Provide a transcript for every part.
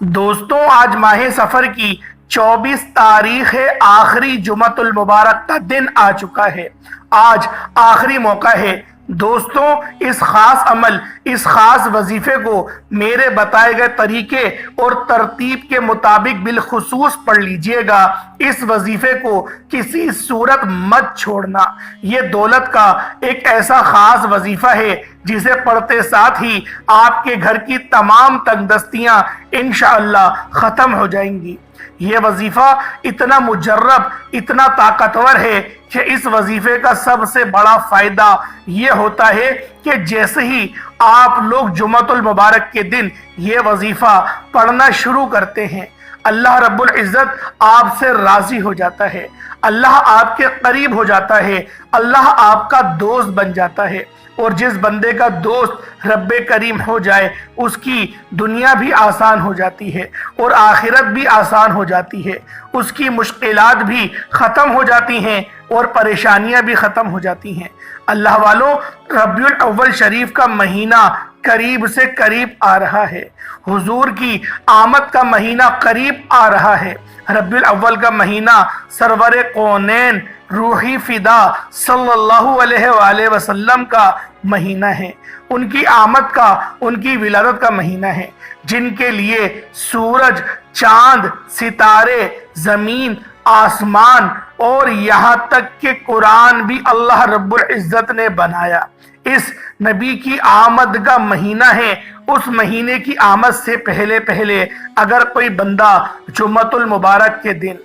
दोस्तों, आज माह सफर की 24 तारीख है। आखिरी जुमतुल मुबारक का दिन आ चुका है। आज आखिरी मौका है दोस्तों, इस खास अमल, इस खास वजीफे को मेरे बताए गए तरीके और तरतीब के मुताबिक बिलखुसूस पढ़ लीजिएगा। इस वजीफे को किसी सूरत मत छोड़ना। ये दौलत का एक ऐसा खास वजीफा है जिसे पढ़ते साथ ही आपके घर की तमाम तंगदस्तियां इंशाअल्लाह खत्म हो जाएंगी। ये वजीफा इतना मुजर्रब, इतना ताकतवर है कि इस वजीफे का सबसे बड़ा फायदा ये होता है कि जैसे ही आप लोग जुमतुल मुबारक के दिन ये वजीफा पढ़ना शुरू करते हैं, अल्लाह रब्बुल इज़्ज़त आपसे राजी हो जाता है, अल्लाह आपके करीब हो जाता है, अल्लाह आपका दोस्त बन जाता है। और जिस बंदे का दोस्त रब्बे करीम हो जाए, उसकी दुनिया भी आसान हो जाती है और आखिरत भी आसान हो जाती है। उसकी मुश्किलात भी ख़त्म हो जाती हैं और परेशानियां भी ख़त्म हो जाती हैं। अल्लाह वालों, रबीउल अव्वल शरीफ का महीना करीब से करीब आ रहा है। हुजूर की आमद का महीना करीब आ रहा है। रबीउल अव्वल का महीना सरवरे कौनैन रूही फिदा सल्लल्लाहु अलैहि वसल्लम का महीना है। उनकी आमद का, उनकी विलादत का महीना है, जिनके लिए सूरज, चांद, सितारे, जमीन, आसमान और यहाँ तक कि कुरान भी अल्लाह रब्बुल इज़्ज़त ने बनाया। इस नबी की आमद का महीना है। उस महीने की आमद से पहले पहले अगर कोई बंदा जुमतुल मुबारक के दिन,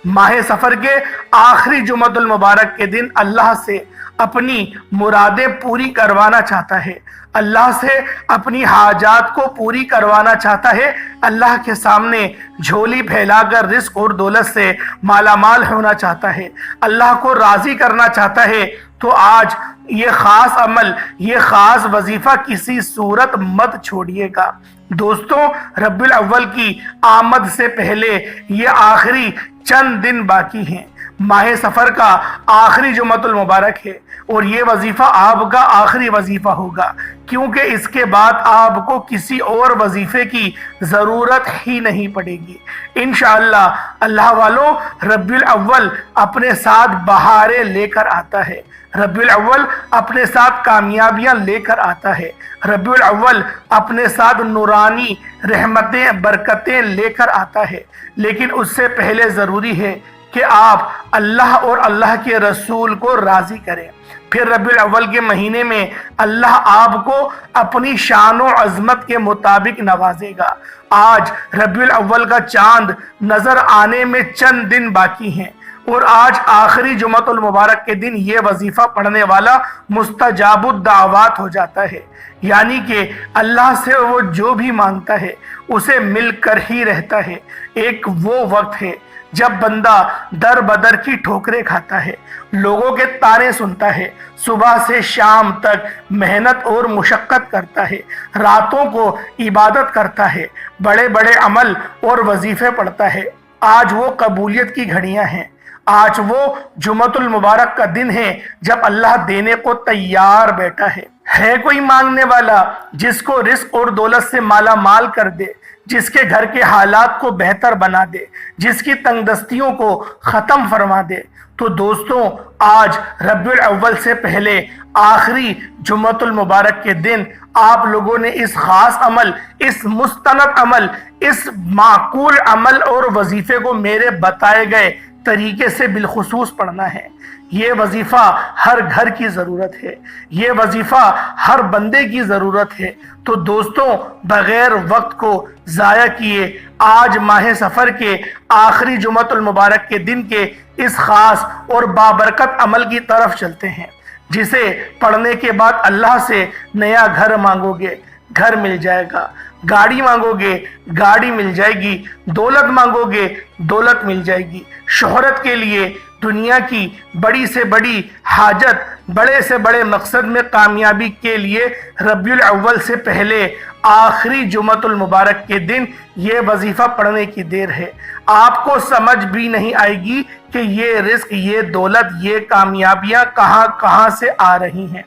माह सफर के आखिरी जुमतुल मुबारक के दिन अल्लाह से अपनी मुरादें पूरी करवाना चाहता है, अल्लाह से अपनी हाजात को पूरी करवाना चाहता है, अल्लाह के सामने झोली फैलाकर रिस्क और दौलत से मालामाल होना चाहता है, अल्लाह को राजी करना चाहता है, तो आज ये खास अमल, ये खास वजीफा किसी सूरत मत छोड़िएगा। दोस्तों, रबीउल अव्वल की आमद से पहले ये आखिरी चंद दिन बाकी हैं। माह सफर का आखिरी जुमतुल मुबारक है और ये वजीफा आपका आखिरी वजीफा होगा, क्योंकि इसके बाद आपको किसी और वजीफे की ज़रूरत ही नहीं पड़ेगी इंशाअल्लाह। अल्लाह वालों, रबीउल अव्वल अपने साथ बहारें लेकर आता है, रबीउल अव्वल अपने साथ कामयाबियां लेकर आता है, रबीउल अव्वल अपने साथ नूरानी रहमतें, बरकतें लेकर आता है। लेकिन उससे पहले ज़रूरी है कि आप अल्लाह और अल्लाह के रसूल को राज़ी करें। फिर रबीउल अव्वल के महीने में अल्लाह आपको अपनी शान और अज़मत के मुताबिक नवाजेगा। आज रबीउल अव्वल का चांद नज़र आने में चंद दिन बाकी हैं और आज आखिरी जुमतुल मुबारक के दिन ये वजीफा पढ़ने वाला मुस्तजाबुद दावात हो जाता है। यानी कि अल्लाह से वो जो भी मांगता है उसे मिलकर ही रहता है। एक वो वक्त है जब बंदा दर बदर की ठोकरें खाता है, लोगों के ताने सुनता है, सुबह से शाम तक मेहनत और मुशक्क़त करता है, रातों को इबादत करता है, बड़े बड़े अमल और वजीफे पढ़ता है। आज वो कबूलियत की घड़ियां हैं। आज वो जुमतुल मुबारक का दिन है जब अल्लाह देने को तैयार बैठा है कोई मांगने वाला जिसको रिस्क और दौलत से माला माल कर दे, जिसके घर के हालात को बेहतर बना दे, जिसकी तंगदस्तियों को ख़त्म फरमा दे। तो दोस्तों, आज रबीउल अव्वल से पहले आखिरी जुमतुल मुबारक के दिन आप लोगों ने इस खास अमल, इस मुस्तनद अमल, इस माकूल अमल और वजीफे को मेरे बताए गए तरीके से बिलखुसूस पढ़ना है। ये वजीफा हर घर की ज़रूरत है, ये वजीफा हर बंदे की ज़रूरत है। तो दोस्तों, बग़ैर वक्त को ज़ाया किए आज माह सफ़र के आखिरी जुमतुल मुबारक के दिन के इस ख़ास और बाबरकत अमल की तरफ चलते हैं, जिसे पढ़ने के बाद अल्लाह से नया घर मांगोगे, घर मिल जाएगा, गाड़ी मांगोगे, गाड़ी मिल जाएगी, दौलत मांगोगे, दौलत मिल जाएगी। शोहरत के लिए दुनिया की बड़ी से बड़ी हाजत, बड़े से बड़े मकसद में कामयाबी के लिए रबीउल अव्वल से पहले आखिरी जुमतुल मुबारक के दिन ये वजीफा पढ़ने की देर है। आपको समझ भी नहीं आएगी कि ये रिस्क, ये दौलत, ये कामयाबियां कहाँ कहाँ से आ रही हैं,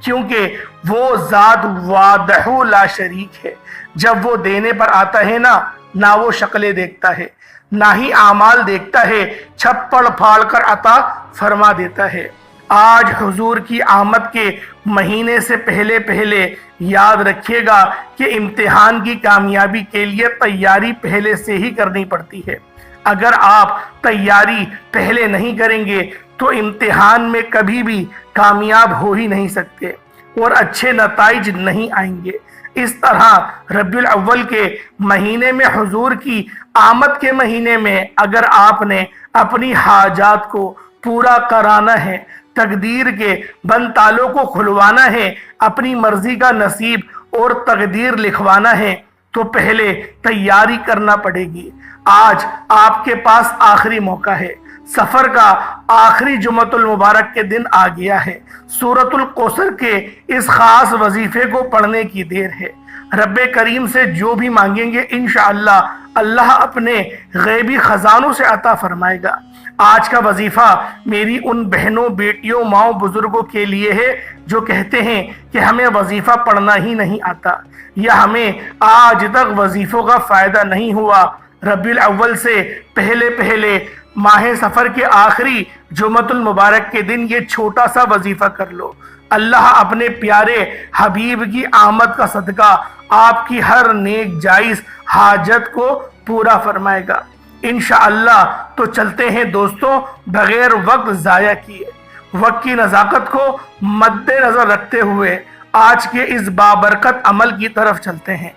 क्योंकि वो ज़ात वादहु ला शरीक है। जब वो देने पर आता है ना, ना वो शक्लें देखता है, ना ही आमाल देखता है, छप्पड़ फाड़ कर अता फरमा देता है। आज हुजूर की आमद के महीने से पहले पहले याद रखिएगा कि इम्तिहान की कामयाबी के लिए तैयारी पहले से ही करनी पड़ती है। अगर आप तैयारी पहले नहीं करेंगे तो इम्तिहान में कभी भी कामयाब हो ही नहीं सकते और अच्छे नताइज नहीं आएंगे। इस तरह रबीउल अव्वल के महीने में, हुजूर की आमद के महीने में अगर आपने अपनी हाजात को पूरा कराना है, तकदीर के बंद तालों को खुलवाना है, अपनी मर्जी का नसीब और तकदीर लिखवाना है, तो पहले तैयारी करना पड़ेगी। आज आपके पास आखिरी मौका है। सफर का आखिरी जुमतुल मुबारक के दिन आ गया है। सूरतुल कौसर के इस खास वजीफे को पढ़ने की देर है। रब्बे करीम से जो भी मांगेंगे इंशाअल्लाह अल्लाह अपने गैबी खजानों से अता फरमाएगा। आज का वजीफा मेरी उन बहनों, बेटियों, माओ, बुजुर्गों के लिए है जो कहते हैं कि हमें वजीफा पढ़ना ही नहीं आता या हमें आज तक वजीफों का फायदा नहीं हुआ। रबीउल अव्वल से पहले पहले माह सफर के आखिरी जुमतुल मुबारक के दिन ये छोटा सा वजीफा कर लो। अल्लाह अपने प्यारे हबीब की आमद का सदका आपकी हर नेक जायज हाजत को पूरा फरमाएगा इंशाअल्लाह। तो चलते हैं दोस्तों, बगैर वक्त ज़ाया किए, वक्त की नज़ाकत को मद्देनज़र रखते हुए आज के इस बाबरकत अमल की तरफ चलते हैं।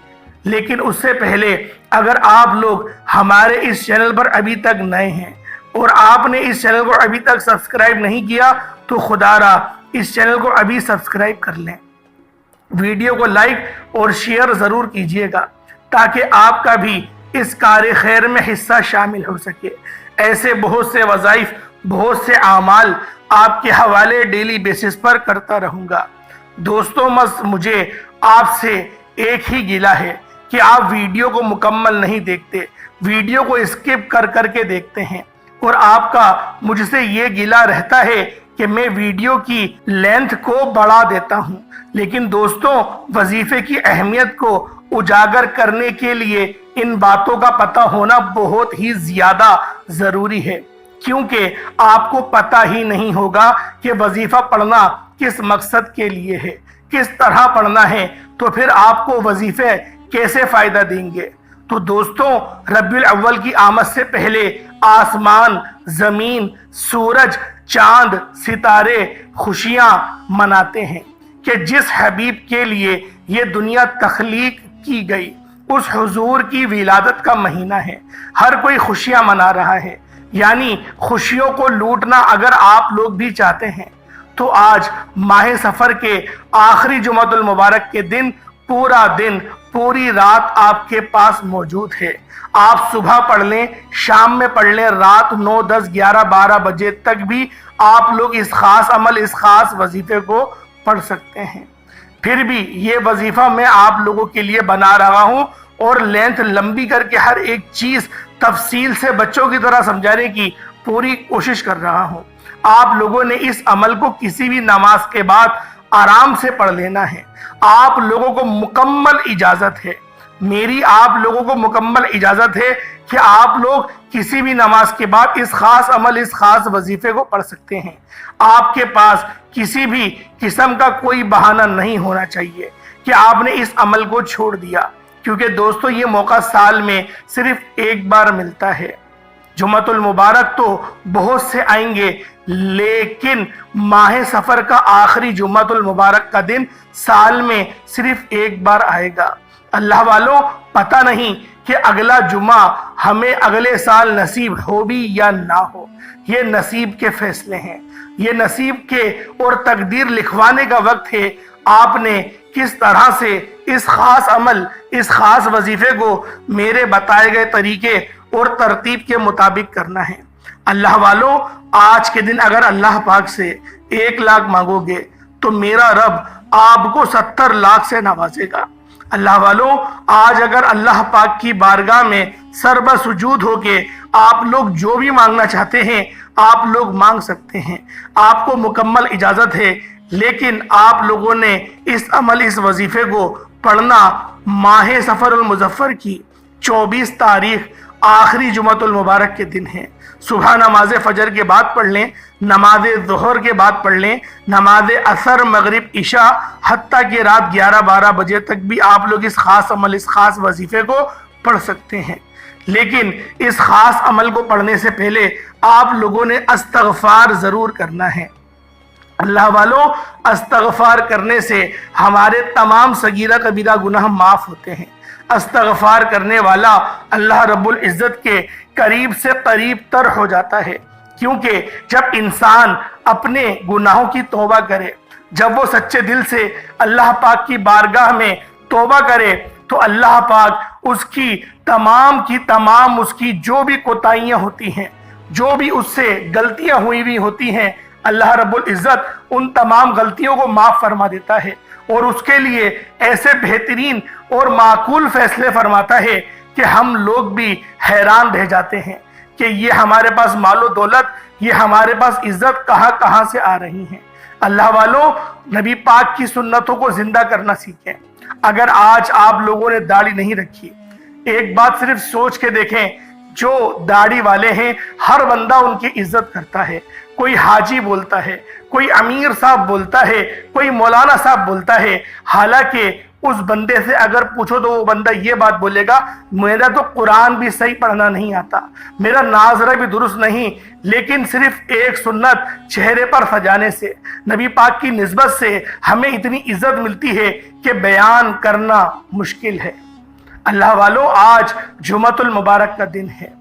लेकिन उससे पहले अगर आप लोग हमारे इस चैनल पर अभी तक नए हैं और आपने इस चैनल को अभी तक सब्सक्राइब नहीं किया तो खुदारा इस चैनल को अभी सब्सक्राइब कर लें। वीडियो को लाइक और शेयर ज़रूर कीजिएगा ताकि आपका भी इस कार खैर में हिस्सा शामिल हो सके। ऐसे बहुत से वज़ाइफ, बहुत से आमाल आपके हवाले डेली बेसिस पर करता रहूँगा। दोस्तों, मुझे आपसे एक ही गिला है कि आप वीडियो को मुकम्मल नहीं देखते, वीडियो को स्किप कर करके देखते हैं और आपका मुझसे ये गिला रहता है कि मैं वीडियो की लेंथ को बढ़ा देता हूँ। लेकिन दोस्तों, वजीफे की अहमियत को उजागर करने के लिए इन बातों का पता होना बहुत ही ज़्यादा ज़रूरी है, क्योंकि आपको पता ही नहीं होगा कि वजीफा पढ़ना किस मकसद के लिए है, किस तरह पढ़ना है, तो फिर आपको वजीफे कैसे फ़ायदा देंगे। तो दोस्तों, रबीउल अव्वल की आमद से पहले आसमान, ज़मीन, सूरज, चांद, सितारे खुशियाँ मनाते हैं कि जिस हबीब के लिए ये दुनिया तख्लीक की गई, उस हुजूर की विलादत का महीना है। हर कोई खुशियाँ मना रहा है, यानी खुशियों को लूटना अगर आप लोग भी चाहते हैं तो आज माह सफ़र के आखिरी जुमतुल मुबारक के दिन पूरा दिन, पूरी रात आपके पास मौजूद है। आप सुबह पढ़ लें, शाम में पढ़ लें, रात 9, 10, 11, 12 बजे तक भी आप लोग इस खास अमल, इस खास वजीफे को पढ़ सकते हैं। फिर भी ये वजीफा मैं आप लोगों के लिए बना रहा हूँ और लेंथ लंबी करके हर एक चीज़ तफसील से बच्चों की तरह समझाने की पूरी कोशिश कर रहा हूँ। आप लोगों ने इस अमल को किसी भी नमाज के बाद आराम से पढ़ लेना है। आप लोगों को मुकम्मल इजाज़त है, मेरी आप लोगों को मुकम्मल इजाज़त है कि आप लोग किसी भी नमाज के बाद इस खास अमल, इस खास वजीफे को पढ़ सकते हैं। आपके पास किसी भी किस्म का कोई बहाना नहीं होना चाहिए कि आपने इस अमल को छोड़ दिया, क्योंकि दोस्तों ये मौका साल में सिर्फ एक बार मिलता है। जुमतुल मुबारक तो बहुत से आएंगे, लेकिन माह सफ़र का आखिरी जुमतुल मुबारक का दिन साल में सिर्फ एक बार आएगा। अल्लाह वालों, पता नहीं कि अगला जुमा हमें अगले साल नसीब हो भी या ना हो। ये नसीब के फैसले हैं, ये नसीब के और तकदीर लिखवाने का वक्त है। आपने किस तरह से इस खास अमल, इस खास वजीफे को मेरे बताए गए तरीके और तरतीब के मुताबिक करना है। अल्लाह वालों, आज के दिन अगर अल्लाह पाक से 1 लाख मांगोगे तो मेरा रब आपको 70 लाख से नवाजेगा। अल्लाह वालों, आज अगर अल्लाह पाक की बारगाह में सरब सुजूद होके आप लोग जो भी मांगना चाहते हैं आप लोग मांग सकते हैं, आपको मुकम्मल इजाज़त है। लेकिन आप लोगों ने इस अमल, इस वजीफे को पढ़ना माह सफ़रुल मुज़फ़्फ़र की 24 तारीख आखिरी जुमतुल मुबारक के दिन है। सुबह नमाज फजर के बाद पढ़ लें, नमाज ज़ोहर के बाद पढ़ लें, नमाज असर मगरिब इशा हत्ता कि रात 11-12 बजे तक भी आप लोग इस खास अमल, इस खास वजीफे को पढ़ सकते हैं। लेकिन इस खास अमल को पढ़ने से पहले आप लोगों ने अस्तगफार ज़रूर करना है। अल्लाह वालों, अस्तगफार करने से हमारे तमाम सगीरा कबीरा गुनाह माफ़ होते हैं। अस्तगफार करने वाला अल्लाह रब्बुल इज़्ज़त के करीब से करीब तर हो जाता है, क्योंकि जब इंसान अपने गुनाहों की तौबा करे, जब वो सच्चे दिल से अल्लाह पाक की बारगाह में तौबा करे, तो अल्लाह पाक उसकी तमाम उसकी जो भी कोताहियाँ होती हैं, जो भी उससे गलतियाँ हुई होती हैं, अल्लाह रब्बुल इज़्ज़त उन तमाम गलतियों को माफ़ फरमा देता है और उसके लिए ऐसे बेहतरीन और माकूल फैसले फरमाता है कि हम लोग भी हैरान रह जाते हैं कि ये हमारे पास मालो दौलत, ये हमारे पास इज़्ज़त कहाँ से आ रही हैं। अल्लाह वालों, नबी पाक की सुन्नतों को जिंदा करना सीखें। अगर आज आप लोगों ने दाढ़ी नहीं रखी, एक बात सिर्फ सोच के देखें, जो दाढ़ी वाले हैं हर बंदा उनकी इज्जत करता है। कोई हाजी बोलता है, कोई अमीर साहब बोलता है, कोई मौलाना साहब बोलता है। हालांकि उस बंदे से अगर पूछो तो वो बंदा ये बात बोलेगा, मेरा तो कुरान भी सही पढ़ना नहीं आता, मेरा नाजरा भी दुरुस्त नहीं, लेकिन सिर्फ एक सुन्नत चेहरे पर सजाने से, नबी पाक की निस्बत से हमें इतनी इज्जत मिलती है कि बयान करना मुश्किल है। अल्लाह वालों, आज जुमतुल मुबारक का दिन है।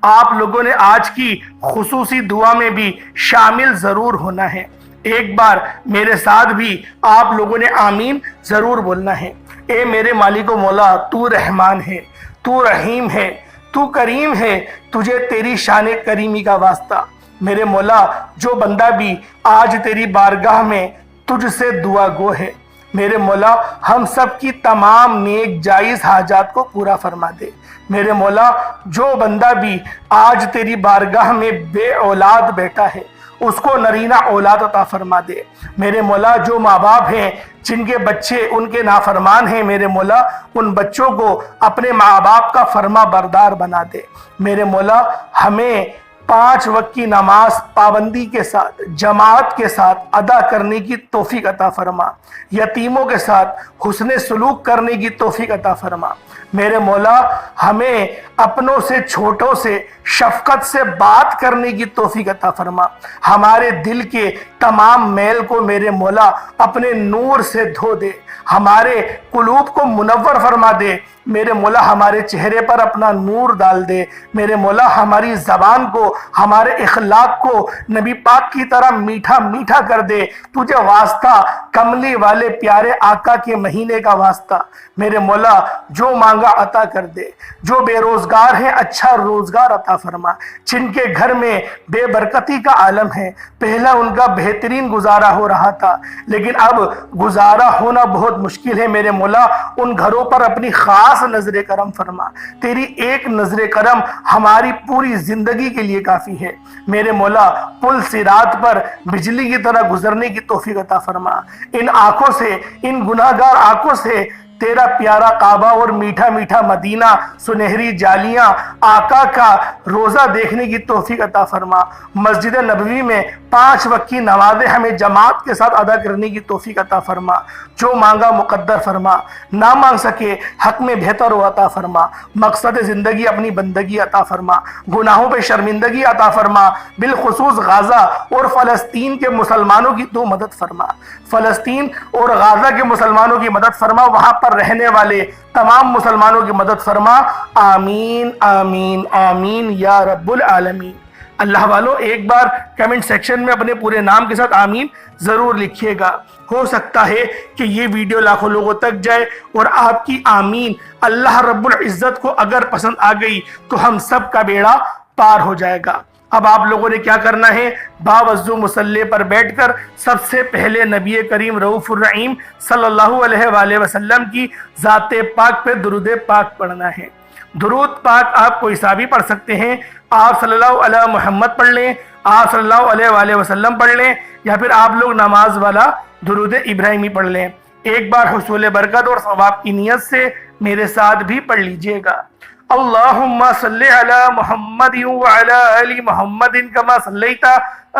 आप लोगों ने आज की खुसूसी दुआ में भी शामिल ज़रूर होना है। एक बार मेरे साथ भी आप लोगों ने आमीन ज़रूर बोलना है। ए मेरे मालिको मौला, तू रहमान है, तू रहीम है, तू करीम है, तुझे तेरी शान करीमी का वास्ता। मेरे मौला, जो बंदा भी आज तेरी बारगाह में तुझसे दुआ गो है, मेरे मौला हम सब की तमाम नेक जायज़ हाजात को पूरा फरमा दे। मेरे मौला, जो बंदा भी आज तेरी बारगाह में बे औलाद बैठा है, उसको नरीना औलाद अता फरमा दे। मेरे मौला, जो माँ बाप हैं जिनके बच्चे उनके नाफरमान हैं, मेरे मौला उन बच्चों को अपने माँ बाप का फर्मा बरदार बना दे। मेरे मौला, हमें 5 वक्त की नमाज पाबंदी के साथ, जमात के साथ अदा करने की तौफीक अता फरमा। यतीमों के साथ हुस्ने सलूक करने की तौफीक अता फरमा। मेरे मौला, हमें अपनों से छोटों से शफकत से बात करने की तौफीक अता फरमा। हमारे दिल के तमाम मैल को मेरे मौला अपने नूर से धो दे, हमारे कुलूब को मुनव्वर फरमा दे। मेरे मौला, हमारे चेहरे पर अपना नूर डाल दे। मेरे मौला, हमारी ज़बान को, हमारे इखलाक को नबी पाक की तरह मीठा मीठा कर दे। तुझे वास्ता कमली वाले प्यारे आका के महीने का वास्ता। मेरे मौला, जो मांगा अता कर दे। जो बेरोजगार हैं, अच्छा रोजगार अता फरमा। जिनके घर में बेबरकती का आलम है, पहला उनका बेहतरीन गुजारा हो रहा था, लेकिन अब गुजारा होना बहुत मुश्किल है। मेरे मौला, उन घरों पर अपनी खास नजर करम फरमा। तेरी एक नजर करम हमारी पूरी जिंदगी के लिए काफी है। मेरे मौला, पुल सिरात पर बिजली की तरह गुजरने की तौफीक अता फरमा। इन आंखों से, इन गुनाहगार आंखों से तेरा प्यारा काबा और मीठा मीठा मदीना, सुनहरी जालियां, आका का रोज़ा देखने की तौफीक अता फरमा। मस्जिद नबवी में 5 वक्त की नमाजें हमें जमात के साथ अदा करने की तौफीक अता फरमा। जो मांगा मुकद्दर फरमा, ना मांग सके हक में बेहतर हो अता फरमा। मकसद ज़िंदगी अपनी बंदगी अता फरमा। गुनाहों पे शर्मिंदगी अता फरमा। बिलखुसूस गाज़ा और फ़लस्तीन के मुसलमानों की तो मदद फरमा। फ़लस्तीन और गाज़ा के मुसलमानों की मदद फरमा। वहाँ पर रहने वाले तमाम मुसलमानों की मदद फरमा। आमीन आमीन आमीन या रब्बुल आलमीन। अल्लाह वालों, एक बार कमेंट सेक्शन में अपने पूरे नाम के साथ आमीन ज़रूर लिखिएगा। हो सकता है कि ये वीडियो लाखों लोगों तक जाए और आपकी आमीन अल्लाह रब्बुल इज़्ज़त को अगर पसंद आ गई तो हम सब का बेड़ा पार हो जाएगा। अब आप लोगों ने क्या करना है, बावज़ू मुसल्ले पर बैठकर सबसे पहले नबी करीम रऊफ़ुर रहीम सल्लल्लाहु अलैहि वसल्लम की ज़ाते पाक पे दुरूद पाक पढ़ना है। दुरूद पाक आप कोई सा भी पढ़ सकते हैं। आप सल्लल्लाहु अलैहि मोहम्मद पढ़ लें, आप सल्लल्लाहु अलैहि वसल्लम पढ़ लें, या फिर आप लोग नमाज वाला दुरूद इब्राहिमी पढ़ लें। एक बार हुसूल बरकत और सवाब की नीयत से मेरे साथ भी पढ़ लीजिएगा। اللہم صلی علی محمد وعلی آل محمد کما صلیت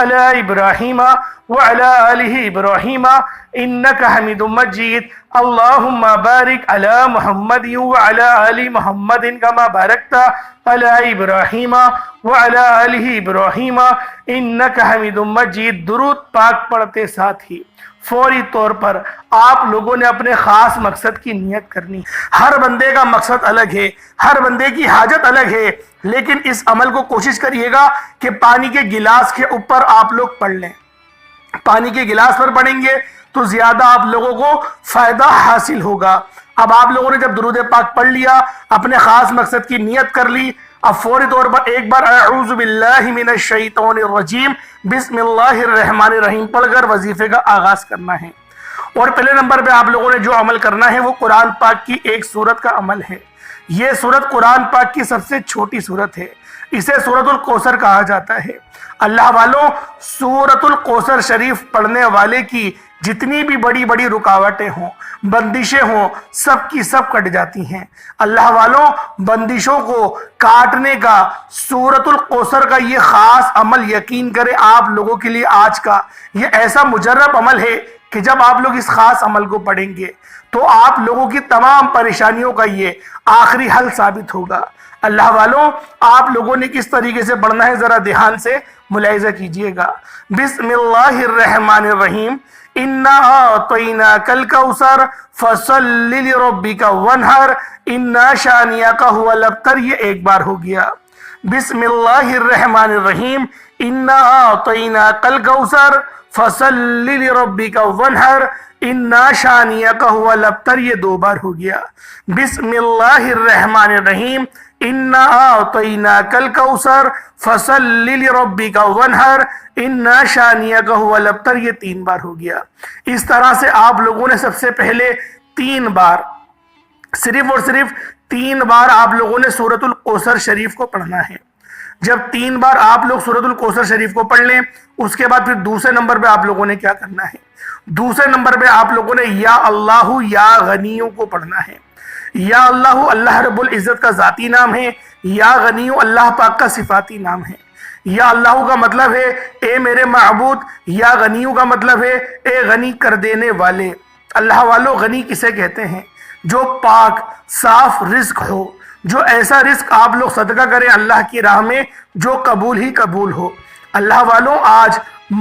علی ابراہیم وعلی آل ابراہیم انک حمید مجید اللہم بارک علی محمد وعلی آل محمد کما بارکت علی ابراہیم وعلی آل ابراہیم انک حمید مجید۔ درود پاک پڑھتے ساتھ ہی فوری طور پر آپ لوگوں نے اپنے خاص مقصد کی نیت کرنی۔ ہر بندے کا مقصد الگ ہے، ہر بندے کی حاجت الگ ہے، لیکن اس عمل کو کوشش کریے گا کہ پانی کے گلاس کے اوپر آپ لوگ پڑھ لیں۔ پانی کے گلاس پر پڑھیں گے تو زیادہ آپ لوگوں کو فائدہ حاصل ہوگا۔ اب آپ لوگوں نے جب درود پاک پڑھ لیا، اپنے خاص مقصد کی نیت کر لی، اب فوری طور پر ایک بار اعوذ باللہ من الشیطان الرجیم بسم اللہ الرحمن الرحیم پڑھ کر وظیفے کا آغاز کرنا ہے۔ اور پہلے نمبر پہ آپ لوگوں نے جو عمل کرنا ہے وہ قرآن پاک کی ایک سورت کا عمل ہے۔ یہ سورت قرآن پاک کی سب سے چھوٹی سورت ہے، اسے سورت الکوثر کہا جاتا ہے۔ اللہ والوں، سورت الکوثر شریف پڑھنے والے کی جتنی بھی بڑی بڑی رکاوٹیں ہوں، بندشیں ہوں، سب کی سب کٹ جاتی ہیں۔ اللہ والوں، بندشوں کو کاٹنے کا سورت الکوثر کا یہ خاص عمل یقین کریں آپ لوگوں کے لیے آج کا یہ ایسا مجرب عمل ہے کہ جب آپ لوگ اس خاص عمل کو پڑھیں گے تو آپ لوگوں کی تمام پریشانیوں کا یہ آخری حل ثابت ہوگا۔ اللہ والوں، آپ لوگوں نے کس طریقے سے پڑھنا ہے ذرا دھیان سے ملاحظہ کیجئے گا۔ بسم اللہ الرحمن الرحیم اِنَّا أَعْطَيْنَاكَ الْكَوْثَرَ فَصَلِّ لِرَبِّكَ وَانْحَرْ اِنَّا شَانِئَكَ هُوَ الْأَبْتَرُ یہ ایک بار ہو گیا۔ بسم اللہ الرحمن الرحیم اِنَّا أَعْطَيْنَاكَ الْكَوْثَرَ فَصَلِّ لِرَبِّكَ وَانْحَرْ اِنَّا شَانِئَكَ هُوَ الْأَبْتَرُ یہ دو بار ہو گیا۔ بسم اللہ الرحمن الرحیم اِنَّا أَعْطَيْنَاكَ الْكَوْثَرَ فَصَلِّ لِرَبِّكَ وَانْحَرْ اِنَّا شَانِئَكَ هُوَ الْأَبْتَرُ یہ تین بار ہو گیا۔ اس طرح سے آپ لوگوں نے سب سے پہلے تین بار، صرف اور صرف تین بار آپ لوگوں نے سورت الکوثر شریف کو پڑھنا ہے۔ جب تین بار آپ لوگ سورت الکوثر شریف کو پڑھ لیں، اس کے بعد پھر دوسرے نمبر پہ آپ لوگوں نے کیا کرنا ہے؟ دوسرے نمبر پہ آپ لوگوں نے یا اللہ یا غنیوں کو پڑھنا ہے۔ یا اللہ اللہ رب العزت کا ذاتی نام ہے، یا غنیوں اللہ پاک کا صفاتی نام ہے۔ یا اللہ کا مطلب ہے اے میرے معبود، یا غنیوں کا مطلب ہے اے غنی کر دینے والے۔ اللہ والوں، غنی کسے کہتے ہیں؟ جو پاک صاف رزق ہو، جو ایسا رزق آپ لوگ صدقہ کریں اللہ کی راہ میں جو قبول ہی قبول ہو۔ اللہ والوں، آج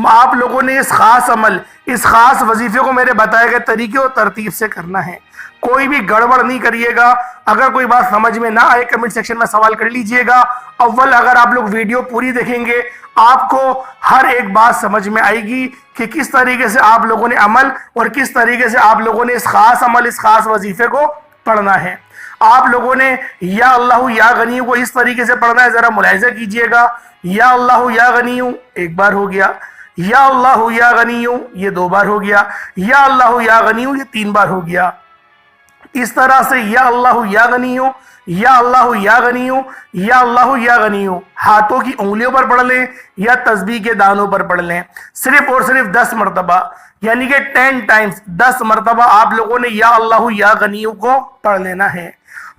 آپ لوگوں نے اس خاص عمل، اس خاص وظیفے کو میرے بتائے گئے طریقے اور ترتیب سے کرنا ہے۔ کوئی بھی گڑبڑ نہیں کریے گا۔ اگر کوئی بات سمجھ میں نہ آئے کمنٹ سیکشن میں سوال کر لیجئے گا۔ اول اگر آپ لوگ ویڈیو پوری دیکھیں گے آپ کو ہر ایک بات سمجھ میں آئے گی کہ کس طریقے سے آپ لوگوں نے عمل اور کس طریقے سے آپ لوگوں نے اس خاص عمل، اس خاص وظیفے کو پڑھنا ہے۔ آپ لوگوں نے یا اللہ یا غنیوں کو اس طریقے سے پڑھنا ہے، ذرا ملاحظہ کیجئے گا۔ یا اللہ یا غنیوں ایک بار ہو گیا، یا اللہ یا غنیوں یہ دو بار ہو گیا، یا اللہ یا غنیوں یہ تین بار ہو گیا۔ اس طرح سے یا اللہ یا غنیوں، یا اللہ یا غنیوں، یا اللہ یا غنیوں ہاتھوں کی انگلیوں پر پڑھ لیں یا تسبیح کے دانوں پر پڑھ لیں، صرف اور صرف 10 مرتبہ، یعنی کہ 10 ٹائمز 10 مرتبہ آپ لوگوں نے یا اللہ یا غنیوں کو پڑھ لینا ہے۔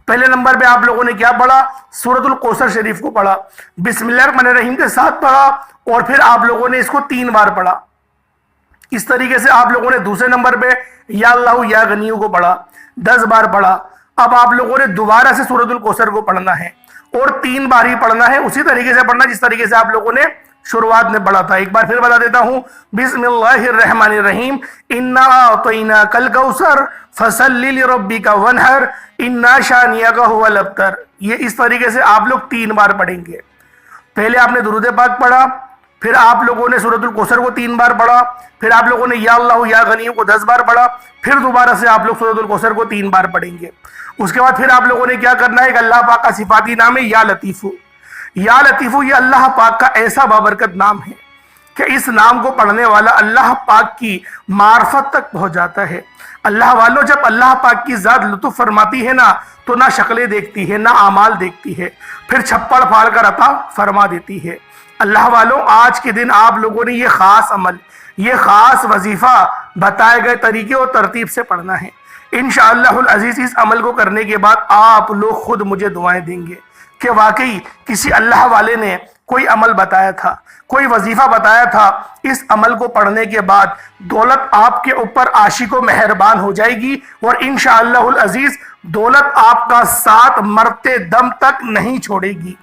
پہلے نمبر پہ آپ لوگوں نے کیا پڑھا؟ سورت الکوثر شریف کو پڑھا، بسم اللہ الرحمن الرحیم کے ساتھ پڑھا، اور پھر آپ لوگوں نے اس کو 3 بار پڑھا۔ اس طریقے سے آپ لوگوں نے دوسرے نمبر پہ یا اللہ یا غنیوں کو پڑھا، 10 بار پڑھا۔ اب آپ لوگوں نے دوبارہ سے سورت الکوثر کو پڑھنا ہے اور 3 بار ہی پڑھنا ہے، اسی طریقے سے پڑھنا جس طریقے سے آپ لوگوں نے شروعات میں پڑھا تھا۔ ایک بار پھر بتا دیتا ہوں، بسم اللہ الرحمن الرحیم انا اعطیناک الکوثر فصلی لربک وانحر انا شانئک هو الابتر یہ اس طریقے سے آپ لوگ 3 بار پڑھیں گے۔ پہلے آپ نے درود پاک پڑھا، پھر آپ لوگوں نے سورت الکوثر کو 3 بار پڑھا، پھر آپ لوگوں نے یا اللہ یا غنیوں کو 10 بار پڑھا، پھر دوبارہ سے آپ لوگ سورت الکوثر کو 3 بار پڑھیں گے۔ اس کے بعد پھر آپ لوگوں نے کیا کرنا ہے؟ کہ اللہ پاک کا صفاتی نام ہے یا لطیفو۔ یا لطیفو یہ اللہ پاک کا ایسا بابرکت نام ہے کہ اس نام کو پڑھنے والا اللہ پاک کی معرفت تک پہنچ جاتا ہے۔ اللہ والوں، جب اللہ پاک کی ذات لطف فرماتی ہے نا تو نہ شکلیں دیکھتی ہے نہ اعمال دیکھتی ہے، پھر چھپڑ پھاڑ کر عطا فرما دیتی ہے۔ اللہ والوں، آج کے دن آپ لوگوں نے یہ خاص عمل، یہ خاص وظیفہ بتائے گئے طریقے اور ترتیب سے پڑھنا ہے۔ انشاءاللہ العزیز اس عمل کو کرنے کے بعد آپ لوگ خود مجھے دعائیں دیں گے کہ واقعی کسی اللہ والے نے کوئی عمل بتایا تھا، کوئی وظیفہ بتایا تھا، اس عمل کو پڑھنے کے بعد دولت آپ کے اوپر عاشق و مہربان ہو جائے گی، اور انشاءاللہ العزیز دولت آپ کا ساتھ مرتے دم تک نہیں چھوڑے گی۔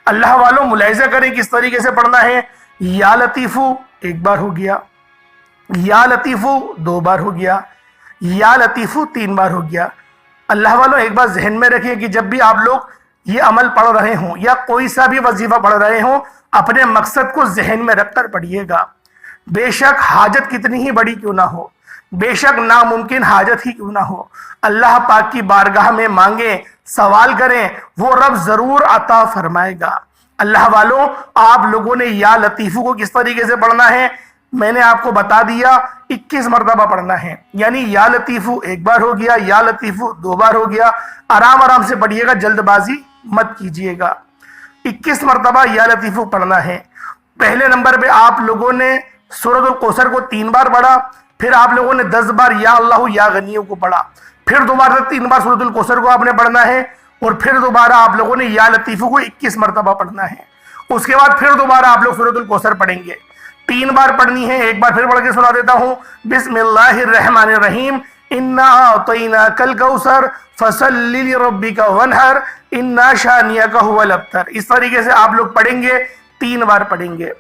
اللہ والوں ملاحظہ کریں کس طریقے سے پڑھنا ہے۔ یا لطیفو ایک بار ہو گیا، یا لطیفو دو بار ہو گیا، یا لطیفو تین بار ہو گیا۔ اللہ والوں ایک بات ذہن میں رکھیں کہ جب بھی آپ لوگ یہ عمل پڑھ رہے ہوں یا کوئی سا بھی وظیفہ پڑھ رہے ہوں، اپنے مقصد کو ذہن میں رکھ کر پڑھیے گا۔ بے شک حاجت کتنی ہی بڑی کیوں نہ ہو، بے شک ناممکن حاجت ہی کیوں نہ ہو، اللہ پاک کی بارگاہ میں مانگیں، سوال کریں، وہ رب ضرور عطا فرمائے گا۔ اللہ والوں آپ لوگوں نے یا لطیفو کو کس طریقے سے پڑھنا ہے میں نے آپ کو بتا دیا، 21 مرتبہ پڑھنا ہے، یعنی یا لطیفو ایک بار ہو گیا، یا لطیفو دو بار ہو گیا۔ آرام آرام سے پڑھیے گا، جلد بازی مت کیجیے گا۔ 21 مرتبہ یا لطیفو پڑھنا ہے۔ پہلے نمبر پہ آپ لوگوں نے سورۃ الکوثر کو 3 بار پڑھا، پھر آپ لوگوں نے 10 بار یا اللہ یا غنیوں کو پڑھا، پھر دوبارہ 3 بار سورۃ الکوثر کو آپ نے پڑھنا ہے، اور پھر دوبارہ آپ لوگوں نے یا لطیفو کو 21 مرتبہ پڑھنا ہے۔ اس کے بعد پھر دوبارہ آپ لوگ سورۃ الکوثر پڑھیں گے، 3 بار پڑھنی ہے۔ ایک بار پھر پڑھ کے سنا دیتا ہوں، بسم اللہ الرحمن الرحیم، انا اعطیناک الکوثر فصل لربک وانحر انا شانئک هو الابتر۔ اس طریقے سے آپ لوگ پڑھیں گے، 3 بار پڑھیں گے۔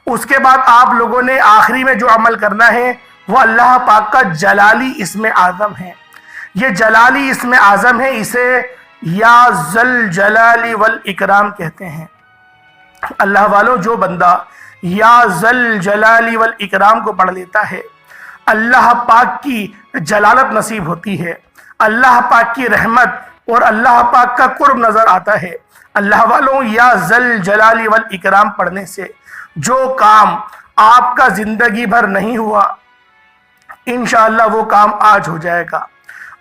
اس کے بعد آپ لوگوں نے آخری میں جو عمل کرنا ہے وہ اللہ پاک کا جلالی اسم اعظم ہے۔ یہ جلالی اسم اعظم ہے، اسے یا ذل جلال والاکرام کہتے ہیں۔ اللہ والوں جو بندہ یا ذل جلال والاکرام کو پڑھ لیتا ہے، اللہ پاک کی جلالت نصیب ہوتی ہے، اللہ پاک کی رحمت اور اللہ پاک کا قرب نظر آتا ہے۔ اللہ والوں یا ذل جلال والاکرام پڑھنے سے جو کام آپ کا زندگی بھر نہیں ہوا، انشاءاللہ وہ کام آج ہو جائے گا۔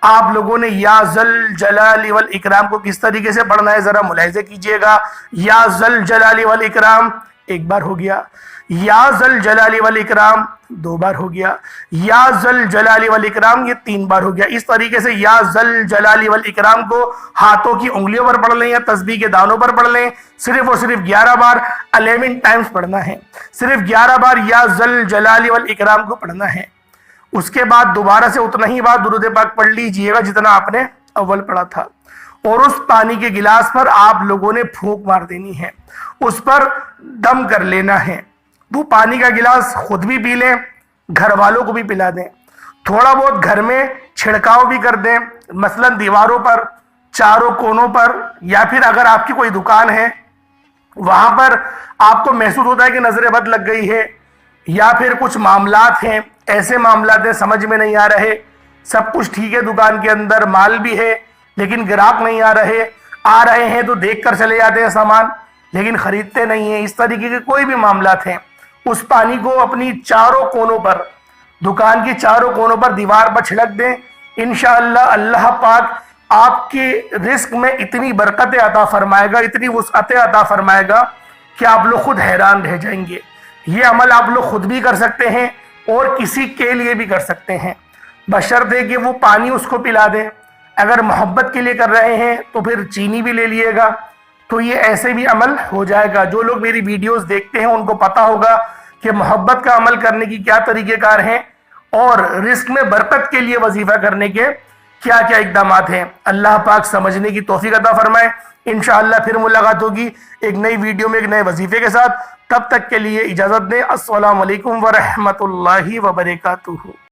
آپ لوگوں نے یا ذل جلال والاکرام کو کس طریقے سے پڑھنا ہے ذرا ملاحظہ کیجئے گا۔ یا ذل جلال والاکرام ایک بار ہو گیا، یا ذل جلال والاکرام 2 بار ہو گیا، یا ذل جلال والاکرام یہ 3 بار ہو گیا۔ اس طریقے سے یا ذل جلال والاکرام کو ہاتھوں کی انگلیوں پر پڑھ لیں یا تسبیح کے دانوں پر پڑھ لیں، صرف اور صرف 11 بار 11 ٹائمز پڑھنا ہے، صرف 11 بار یا ذل جلال والاکرام کو پڑھنا ہے۔ اس کے بعد دوبارہ سے اتنا ہی بار درود پاک پڑھ لیجئے گا جتنا آپ نے اول پڑھا تھا، اور اس پانی کے گلاس پر آپ لوگوں نے پھونک مار دینی ہے، اس پر دم کر لینا ہے۔ وہ پانی کا گلاس خود بھی پی لیں، گھر والوں کو بھی پلا دیں، تھوڑا بہت گھر میں چھڑکاؤ بھی کر دیں، مثلا دیواروں پر، چاروں کونوں پر، یا پھر اگر آپ کی کوئی دکان ہے وہاں پر آپ کو محسوس ہوتا ہے کہ نظر بد لگ گئی ہے، یا پھر کچھ معاملات ہیں، ایسے معاملات ہیں سمجھ میں نہیں آ رہے، سب کچھ ٹھیک ہے دکان کے اندر، مال بھی ہے لیکن گراہک نہیں آ رہے ہیں تو دیکھ کر چلے جاتے ہیں سامان لیکن خریدتے نہیں ہیں، اس طریقے کے کوئی بھی معاملات ہیں، اس پانی کو اپنی چاروں کونوں پر، دکان کی چاروں کونوں پر، دیوار پر چھڑک دیں۔ انشاءاللہ اللہ پاک آپ کے رزق میں اتنی برکت عطا فرمائے گا، اتنی وسعت عطا فرمائے گا کہ آپ لوگ خود حیران رہ جائیں گے۔ یہ عمل آپ لوگ خود بھی کر سکتے ہیں اور کسی کے لیے بھی کر سکتے ہیں، بشرطے کہ وہ پانی اس کو پلا دیں۔ اگر محبت کے لیے کر رہے ہیں تو پھر چینی بھی لے لیے گا، تو یہ ایسے بھی عمل ہو جائے گا۔ جو لوگ میری ویڈیوز دیکھتے ہیں ان کو پتا ہوگا کہ محبت کا عمل کرنے کی کیا طریقہ کار ہیں اور رزق میں برکت کے لیے وظیفہ کرنے کے کیا کیا اقدامات ہیں۔ اللہ پاک سمجھنے کی توفیق عطا فرمائے۔ انشاءاللہ پھر ملاقات ہوگی ایک نئی ویڈیو میں ایک نئے وظیفے کے ساتھ، تب تک کے لیے اجازت دیں۔ السلام علیکم ورحمۃ اللہ وبرکاتہ۔